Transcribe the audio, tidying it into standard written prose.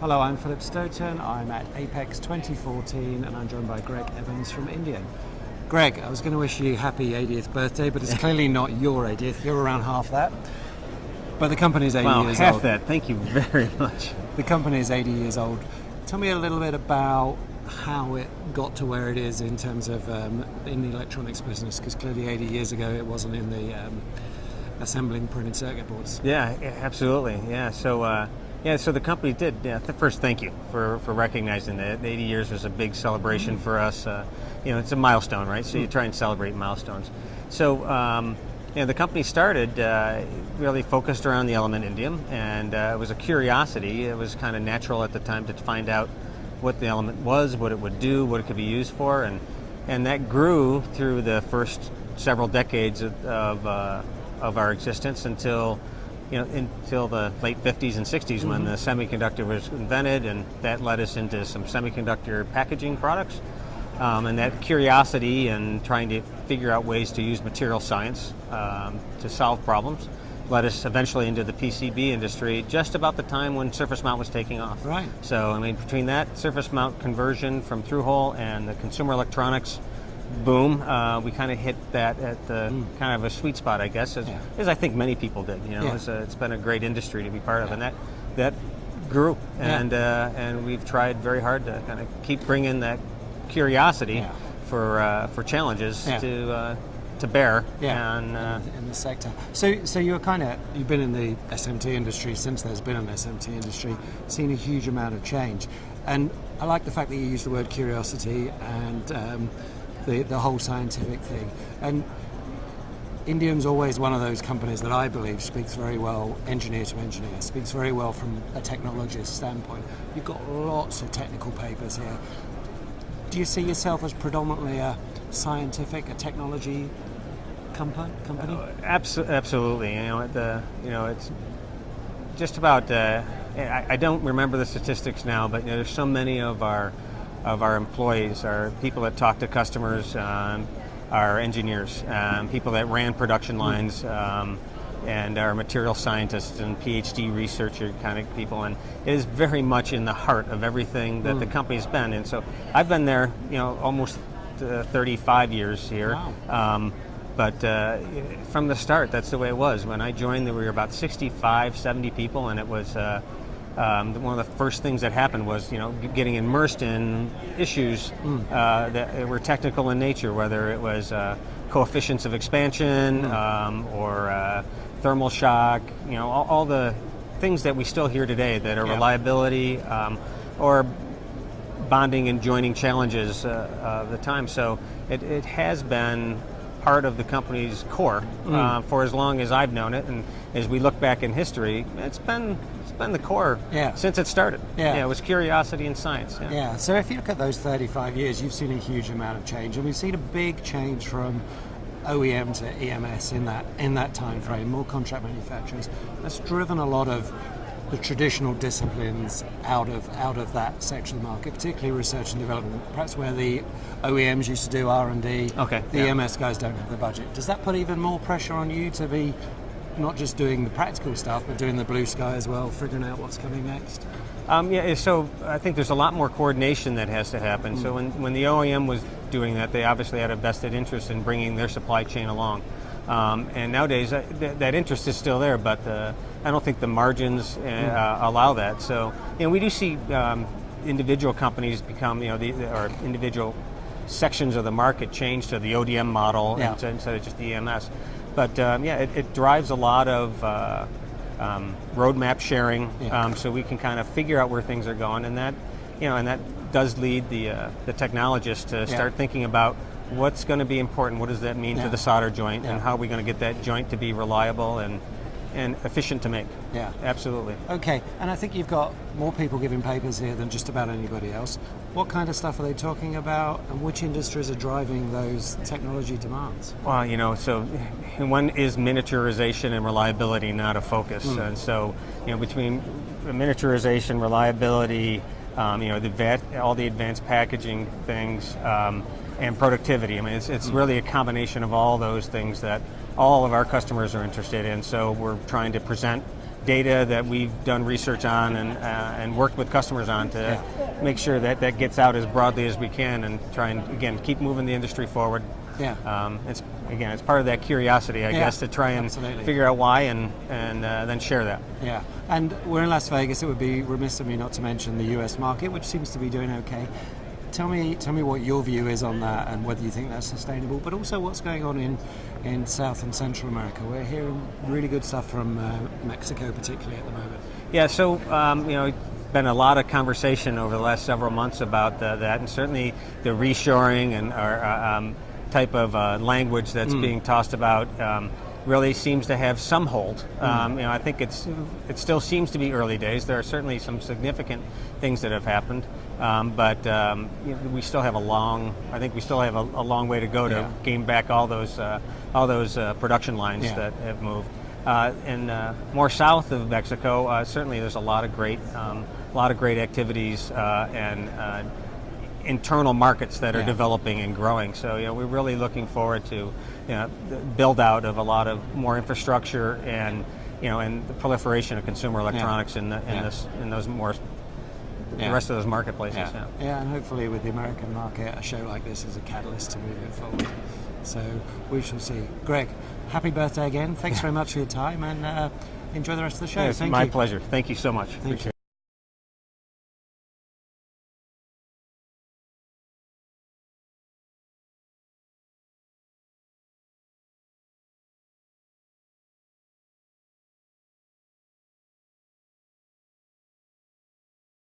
Hello, I'm Philip Stoten. I'm at Apex 2014 and I'm joined by Greg Evans from Indium. Greg, I was going to wish you happy 80th birthday, but it's clearly not your 80th. You're around half that. But the company's 80 years half old. that. Thank you very much. The company is 80 years old. Tell me a little bit about how it got to where it is in terms of in the electronics business, because clearly 80 years ago it wasn't in the assembling printed circuit boards. Yeah, absolutely. Yeah, so the company did. Yeah, first, thank you for recognizing that. 80 years was a big celebration for us. It's a milestone, right? So you try and celebrate milestones. So the company started really focused around the element indium, and it was a curiosity. It was kind of natural at the time to find out what the element was, what it would do, what it could be used for, and that grew through the first several decades of our existence until the late 50s and 60s when the semiconductor was invented, and that led us into some semiconductor packaging products. And that curiosity and trying to figure out ways to use material science to solve problems led us eventually into the PCB industry just about the time when surface mount was taking off. Right. So, between that surface mount conversion from through-hole and the consumer electronics boom, we kind of hit that at the kind of a sweet spot, I guess, as I think many people did. It's been a great industry to be part of, and that grew, and we've tried very hard to kind of keep bringing that curiosity for challenges to bear in the sector. So you've been in the SMT industry since there's been an SMT industry, seen a huge amount of change, and I like the fact that you use the word curiosity and the whole scientific thing. And Indium's always one of those companies that I believe speaks very well engineer to engineer, speaks very well from a technologist standpoint. You've got lots of technical papers here. Do you see yourself as predominantly a scientific, a technology company? Absolutely. It's just about. I don't remember the statistics now, but there's so many of our employees are people that talk to customers, are engineers, people that ran production lines, and are material scientists and PhD researcher kind of people, and it is very much in the heart of everything that the company's been. And so I've been there, almost 35 years here. Wow. But from the start, that's the way it was. When I joined, there were about 65, 70 people, and it was one of the first things that happened was, getting immersed in issues that were technical in nature, whether it was coefficients of expansion or thermal shock, all the things that we still hear today that are reliability or bonding and joining challenges of the time. So it has been part of the company's core for as long as I've known it, and as we look back in history, it's been the core since it started. It was curiosity and science. So if you look at those 35 years, you've seen a huge amount of change, and we've seen a big change from OEM to EMS in that time frame, more contract manufacturers. That's driven a lot of the traditional disciplines out of that section of the market, particularly research and development, perhaps where the OEMs used to do R&D. The EMS guys don't have the budget. Does that put even more pressure on you to be not just doing the practical stuff, but doing the blue sky as well, figuring out what's coming next? So I think there's a lot more coordination that has to happen. So when the OEM was doing that, they obviously had a vested interest in bringing their supply chain along. And nowadays, that interest is still there, but I don't think the margins allow that. So, we do see individual companies become, or individual sections of the market change to the ODM model instead of just the EMS. But it drives a lot of roadmap sharing, so we can kind of figure out where things are going, and that does lead the technologists to start thinking about what's going to be important, what does that mean to the solder joint, and how are we going to get that joint to be reliable and efficient to make. Absolutely. Okay, and I think you've got more people giving papers here than just about anybody else. What kind of stuff are they talking about, and which industries are driving those technology demands? Well, so one is miniaturization and reliability, not a focus. And so, between miniaturization, reliability, all the advanced packaging things, and productivity. It's really a combination of all those things that all of our customers are interested in. So we're trying to present data that we've done research on and worked with customers on to make sure that that gets out as broadly as we can, and try and again keep moving the industry forward. Yeah. It's part of that curiosity, I guess, to try and figure out why and then share that. Yeah. And we're in Las Vegas. It would be remiss of me not to mention the U.S. market, which seems to be doing okay. Tell me what your view is on that, and whether you think that's sustainable, but also what's going on in South and Central America. We're hearing really good stuff from Mexico, particularly at the moment. Yeah. So been a lot of conversation over the last several months about that, and certainly the reshoring and our type of language that's being tossed about really seems to have some hold. I think it still seems to be early days. There are certainly some significant things that have happened, but we still have a long way to go to gain back all those production lines that have moved. And more south of Mexico, certainly there's a lot of great activities and internal markets that are developing and growing. So we're really looking forward to the build out of a lot of more infrastructure and and the proliferation of consumer electronics in those more the rest of those marketplaces. Yeah, and hopefully with the American market, a show like this is a catalyst to move it forward. So we shall see. Greg, happy birthday again. Thanks very much for your time, and enjoy the rest of the show. It's my pleasure. Thank you so much. Thank you.